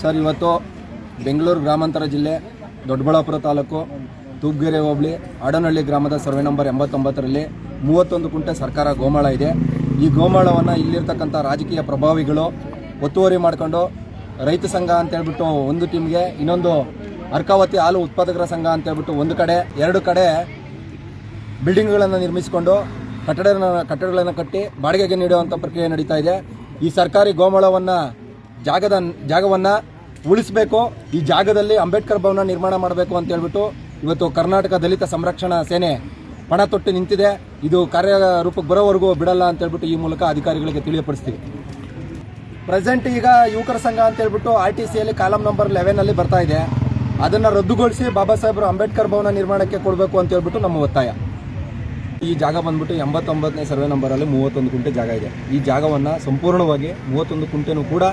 Sir, ಇವತ್ತು ಬೆಂಗಳೂರು ಗ್ರಾಮಾಂತರ ಜಿಲ್ಲೆ ದೊಡ್ಡಬಳ್ಳಾಪುರ ತಾಲೂಕು ತೂಪ್ಗೆರೆ ಹೋಬಳಿ ಆಡನಹಳ್ಳಿ ಗ್ರಾಮದ ಸರ್ವೆ ನಂಬರ್ 89ರಲ್ಲಿ 31 ಕುಂಟೆ ಸರ್ಕಾರ ಗೋಮಾಳ ಇದೆ. ಈ ಗೋಮಾಳವನ್ನು ಇಲ್ಲಿರ್ತಕ್ಕಂಥ ರಾಜಕೀಯ ಪ್ರಭಾವಿಗಳು ಒತ್ತುವರಿ ಮಾಡಿಕೊಂಡು ರೈತ ಸಂಘ ಅಂತೇಳ್ಬಿಟ್ಟು ಒಂದು ಟೀಮ್ಗೆ, ಇನ್ನೊಂದು ಅರ್ಕಾವತಿ ಹಾಲು ಉತ್ಪಾದಕರ ಸಂಘ ಅಂತೇಳ್ಬಿಟ್ಟು ಒಂದು ಕಡೆ, ಎರಡು ಕಡೆ ಬಿಲ್ಡಿಂಗ್ಗಳನ್ನು ನಿರ್ಮಿಸಿಕೊಂಡು ಕಟ್ಟಡಗಳನ್ನು ಕಟ್ಟಿ ಬಾಡಿಗೆಗೆ ನೀಡುವಂಥ ಪ್ರಕ್ರಿಯೆ ನಡೀತಾ ಇದೆ. ಈ ಸರ್ಕಾರಿ ಗೋಮಾಳವನ್ನು ಜಾಗವನ್ನು ಉಳಿಸಬೇಕು, ಈ ಜಾಗದಲ್ಲಿ ಅಂಬೇಡ್ಕರ್ ಭವನ ನಿರ್ಮಾಣ ಮಾಡಬೇಕು ಅಂತ ಹೇಳ್ಬಿಟ್ಟು ಇವತ್ತು ಕರ್ನಾಟಕ ದಲಿತ ಸಂರಕ್ಷಣಾ ಸೇನೆ ಪಣ ತೊಟ್ಟು ನಿಂತಿದೆ. ಇದು ಕಾರ್ಯರೂಪಕ್ಕೆ ಬರೋವರೆಗೂ ಬಿಡಲ್ಲ ಅಂತ ಹೇಳ್ಬಿಟ್ಟು ಈ ಮೂಲಕ ಅಧಿಕಾರಿಗಳಿಗೆ ತಿಳಿಯಪಡಿಸ್ತೀವಿ. ಪ್ರೆಸೆಂಟ್ ಈಗ ಯುವಕರ ಸಂಘ ಅಂತ ಹೇಳ್ಬಿಟ್ಟು RTCಯಲ್ಲಿ ಕಾಲಮ್ ನಂಬರ್ 11ನಲ್ಲಿ ಬರ್ತಾ ಇದೆ. ಅದನ್ನು ರದ್ದುಗೊಳಿಸಿ ಬಾಬಾ ಸಾಹೇಬರು ಅಂಬೇಡ್ಕರ್ ಭವನ ನಿರ್ಮಾಣಕ್ಕೆ ಕೊಡಬೇಕು ಅಂತ ಹೇಳ್ಬಿಟ್ಟು ನಮ್ಮ ಒತ್ತಾಯ. ಈ ಜಾಗ ಬಂದ್ಬಿಟ್ಟು 89ನೇ ಸರ್ವೆ ನಂಬರಲ್ಲಿ 31 ಕುಂಟೆ ಜಾಗ ಇದೆ. ಈ ಜಾಗವನ್ನು ಸಂಪೂರ್ಣವಾಗಿ 31 ಕುಂಟೆನೂ ಕೂಡ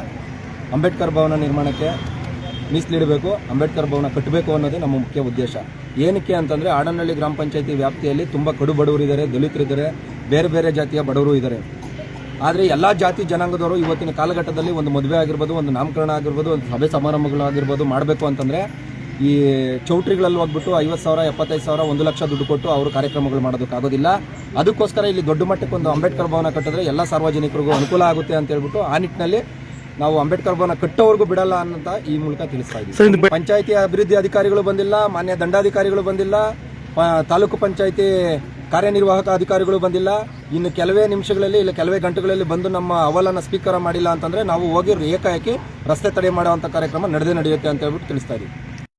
ಅಂಬೇಡ್ಕರ್ ಭವನ ನಿರ್ಮಾಣಕ್ಕೆ ಮೀಸಲಿಡಬೇಕು, ಅಂಬೇಡ್ಕರ್ ಭವನ ಕಟ್ಟಬೇಕು ಅನ್ನೋದೇ ನಮ್ಮ ಮುಖ್ಯ ಉದ್ದೇಶ. ಏನಕ್ಕೆ ಅಂತಂದರೆ ಆಡನಹಳ್ಳಿ ಗ್ರಾಮ ಪಂಚಾಯತಿ ವ್ಯಾಪ್ತಿಯಲ್ಲಿ ತುಂಬ ಕಡು ಬಡವರಿದ್ದಾರೆ, ದಲಿತರಿದ್ದಾರೆ, ಬೇರೆ ಬೇರೆ ಜಾತಿಯ ಬಡವರು ಇದ್ದಾರೆ. ಆದರೆ ಎಲ್ಲ ಜಾತಿ ಜನಾಂಗದವರು ಇವತ್ತಿನ ಕಾಲಘಟ್ಟದಲ್ಲಿ ಒಂದು ಮದುವೆ ಆಗಿರ್ಬೋದು, ಒಂದು ನಾಮಕರಣ ಆಗಿರ್ಬೋದು, ಒಂದು ಸಭೆ ಸಮಾರಂಭಗಳಾಗಿರ್ಬೋದು ಮಾಡಬೇಕು ಅಂತಂದರೆ ಈ ಚೌಟ್ರಿಗಳಲ್ಲಿ ಹೋಗ್ಬಿಟ್ಟು 50,000, 75,000, 1 ಲಕ್ಷ ದುಡ್ಡು ಕೊಟ್ಟು ಅವರು ಕಾರ್ಯಕ್ರಮಗಳು ಮಾಡೋದಕ್ಕಾಗೋದಿಲ್ಲ. ಅದಕ್ಕೋಸ್ಕರ ಇಲ್ಲಿ ದೊಡ್ಡ ಮಟ್ಟಕ್ಕೆ ಒಂದು ಅಂಬೇಡ್ಕರ್ ಭವನ ಕಟ್ಟಿದ್ರೆ ಎಲ್ಲ ಸಾರ್ವಜನಿಕರಿಗೂ ಅನುಕೂಲ ಆಗುತ್ತೆ ಅಂತ ಹೇಳ್ಬಿಟ್ಟು ಆ ನಿಟ್ಟಿನಲ್ಲಿ ನಾವು ಅಂಬೇಡ್ಕರ್ ಭವನ ಕಟ್ಟೋವರೆಗೂ ಬಿಡಲ್ಲ ಅನ್ನೋಂಥ ಈ ಮೂಲಕ ತಿಳಿಸ್ತಾ ಇದ್ದೀವಿ. ಪಂಚಾಯಿತಿ ಅಭಿವೃದ್ಧಿ ಅಧಿಕಾರಿಗಳು ಬಂದಿಲ್ಲ, ಮಾನ್ಯ ದಂಡಾಧಿಕಾರಿಗಳು ಬಂದಿಲ್ಲ, ತಾಲೂಕು ಪಂಚಾಯಿತಿ ಕಾರ್ಯನಿರ್ವಾಹಕ ಅಧಿಕಾರಿಗಳು ಬಂದಿಲ್ಲ. ಇನ್ನು ಕೆಲವೇ ನಿಮಿಷಗಳಲ್ಲಿ ಇಲ್ಲ ಕೆಲವೇ ಗಂಟೆಗಳಲ್ಲಿ ಬಂದು ನಮ್ಮ ಅಹವಾಲನ್ನು ಸ್ವೀಕಾರ ಮಾಡಿಲ್ಲ ಅಂತಂದರೆ ನಾವು ಹೋಗಿ ಏಕಾಏಕಿ ರಸ್ತೆ ತಡೆ ಮಾಡುವಂಥ ಕಾರ್ಯಕ್ರಮ ನಡೆಯುತ್ತೆ ಅಂತ ಹೇಳ್ಬಿಟ್ಟು ತಿಳಿಸ್ತಾ ಇದ್ದೀವಿ.